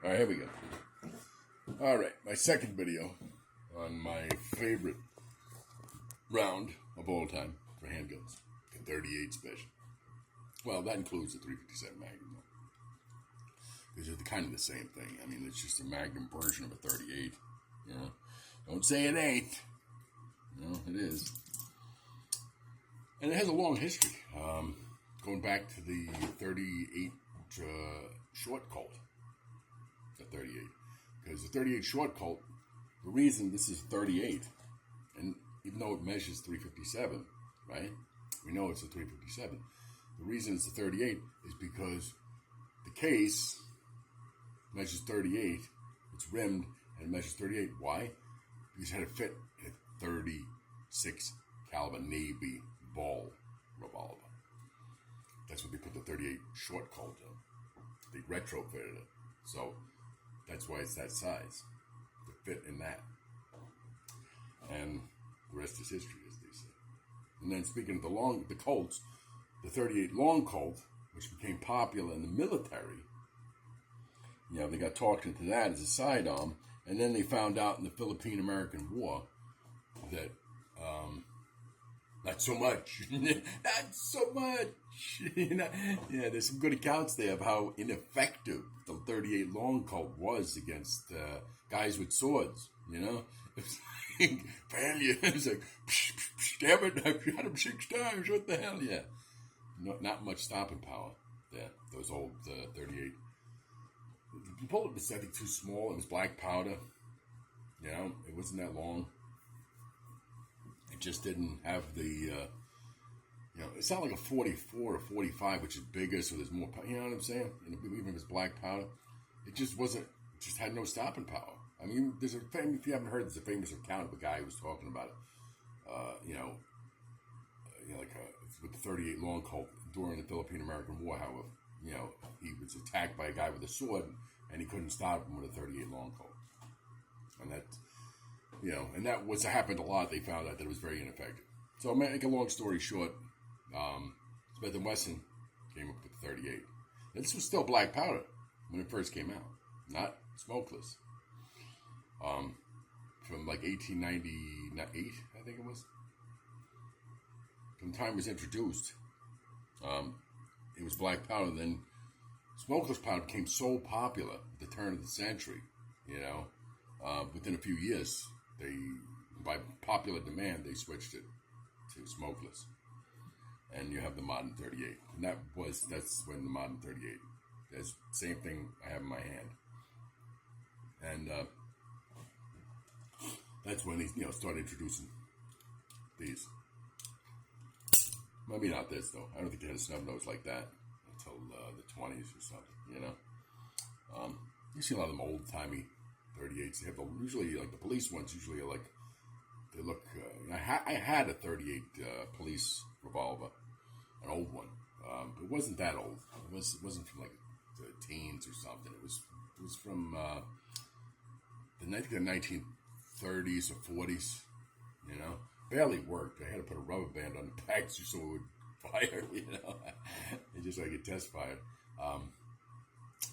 All right, here we go. All right, my second video on my favorite round of all time for handguns, the 38 Special. Well, that includes the 357 Magnum, though. Because they're kind of the same thing. I mean, it's just a Magnum version of a 38. You know, don't say it ain't. You know, it is. And it has a long history, going back to the 38 Short Colt. The 38. Because the 38 Short Colt, the reason this is 38, and even though it measures 357, right? We know it's a 357. The reason it's a 38 is because the case measures 38, it's rimmed, and it measures 38. Why? Because it had to fit in a 36 caliber Navy ball revolver. That's what they put the 38 Short Colt in. They retrofitted it. So that's why it's that size, to fit in that. And the rest is history, as they say. And then speaking of the Colts, the 38 Long Colt, which became popular in the military, you know, they got talked into that as a sidearm, and then they found out in the Philippine-American War that not so much. Not so much. You know, yeah, there's some good accounts there of how ineffective the 38 Long Colt was against guys with swords, you know? Failure. It's like, psh, psh, psh, damn it, I've shot him 6 times, what the hell, yeah. Not much stopping power there, those old 38. The bullet was, I think, too small. It was black powder. You know, it wasn't that long. It just didn't have the, you know, it's not like a 44 or 45, which is bigger, so there's more power. You know what I'm saying? And even if it's black powder, it just wasn't, it just had no stopping power. I mean, there's a famous, if you haven't heard, there's a famous account of a guy who was talking about it. You know, like with the 38 Long Colt during the Philippine-American War, how, you know, he was attacked by a guy with a sword, and he couldn't stop him with a 38 Long Colt. And that, you know, and that was happened a lot. They found out that it was very ineffective. So, make a long story short, Smith & Wesson came up with the 38. And this was still black powder when it first came out, not smokeless. From like 1898, I think it was. From the time it was introduced, it was black powder. Then smokeless powder became so popular at the turn of the century, you know, within a few years, by popular demand, they switched it to smokeless. And you have the modern 38. And that's when the modern 38, that's the same thing I have in my hand. And that's when they, you know, started introducing these. Maybe not this, though. I don't think they had a snub nose like that until the 20s or something, you know. You see a lot of them old-timey 38s. They have usually, like the police ones, usually are like, they look, I had a 38 police revolver, an old one. It wasn't that old. It wasn't from like the teens or something. It was from the 1930s or 40s, you know. Barely worked. I had to put a rubber band on the back so it would fire, you know. It just like it test fired.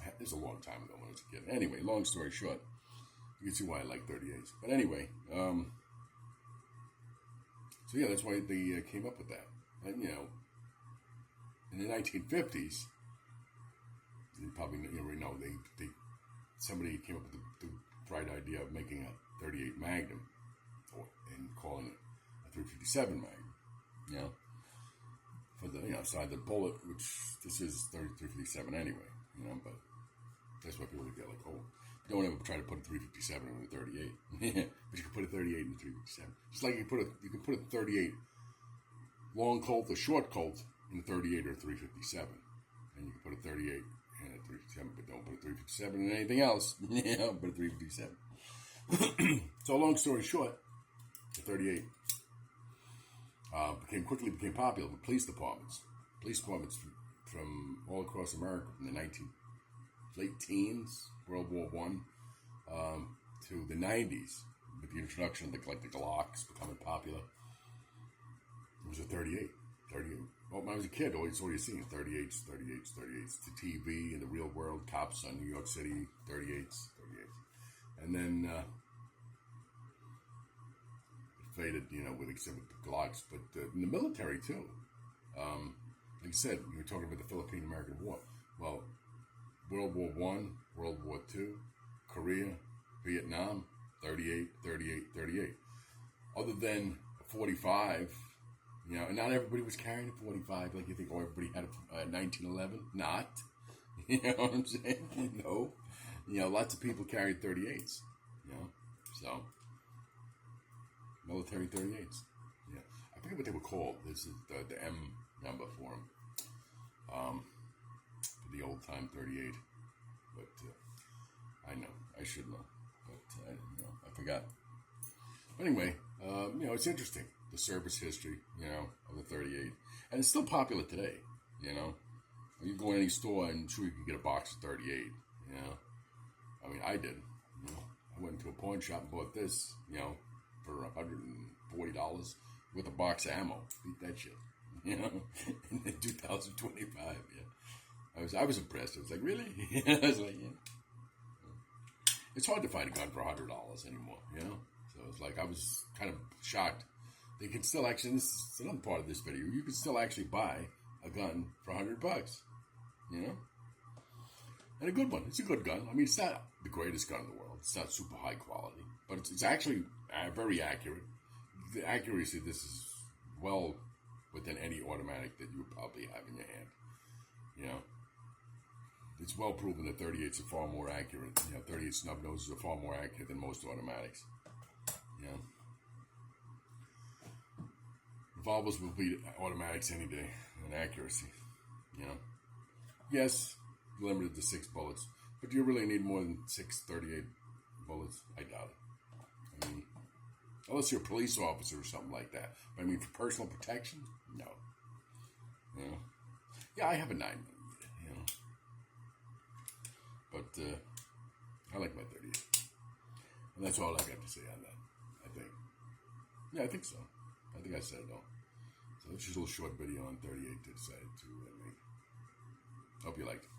It was a long time ago when I was a kid. Anyway, long story short, you can see why I like 38s. But anyway, so yeah, that's why they came up with that. And, you know, in the 1950s, you probably already know, somebody came up with the bright idea of making a 38 Magnum and calling it a 357 Magnum, you know, for the, you know, side of the bullet, which this is 357 anyway, you know, but that's why people get like, oh, don't ever try to put a 357 in a 38. But you can put a 38 in a 357. Just like you can put a 38 Long Colt, a Short Colt, in a 38 or a 357. And you can put a 38 in a 357, but don't put a 357 in anything else. Yeah, but a 357. So long story short, the 38 quickly became popular with police departments. Police departments from all across America, from the late teens, World War I, to the 90s, with the introduction of the Glocks becoming popular. It was a 38. Well, when I was a kid, always what you seen 38s, 38s, 38s. The TV in the real world, cops on New York City, 38s, 38s. And then it faded, with exhibit Glocks. But in the military, too. Like you said, you were talking about the Philippine-American War. Well, World War I, World War II, Korea, Vietnam, 38, 38, 38. Other than 45, and not everybody was carrying a 45 like you think, everybody had a 1911. Not. You know what I'm saying? No. Lots of people carried 38s. So military 38s. Yeah. I forget what they were called. This is the M number for them. For the old time 38. But I know. I should know. But I forgot. But anyway, it's interesting. The service history, of the 38. And it's still popular today, You go in any store and sure you can get a box of 38, I mean, I did, I went into a pawn shop and bought this, for $140 with a box of ammo. Beat that shit, in 2025, I was impressed. I was like, really? I was like, yeah. It's hard to find a gun for $100 anymore, So it's like I was kind of shocked. They can still actually, this is another part of this video, you can still actually buy a gun for $100, And a good one. It's a good gun. I mean, it's not the greatest gun in the world. It's not super high quality, but it's actually very accurate. The accuracy, this is well within any automatic that you would probably have in your hand, It's well proven that 38s are far more accurate. 38 snub noses are far more accurate than most automatics. Revolvers will beat automatics any day in accuracy. Yes, limited to 6 bullets, but do you really need more than 6 38 bullets? I doubt it. I mean, unless you're a police officer or something like that. But I mean, for personal protection, no. Yeah, I have a 9mm, But I like my 38. And that's all I got to say on that, I think. Yeah, I think so. I think I said it all. So it's just a little short video on 38 to decide to make. Hope you liked it.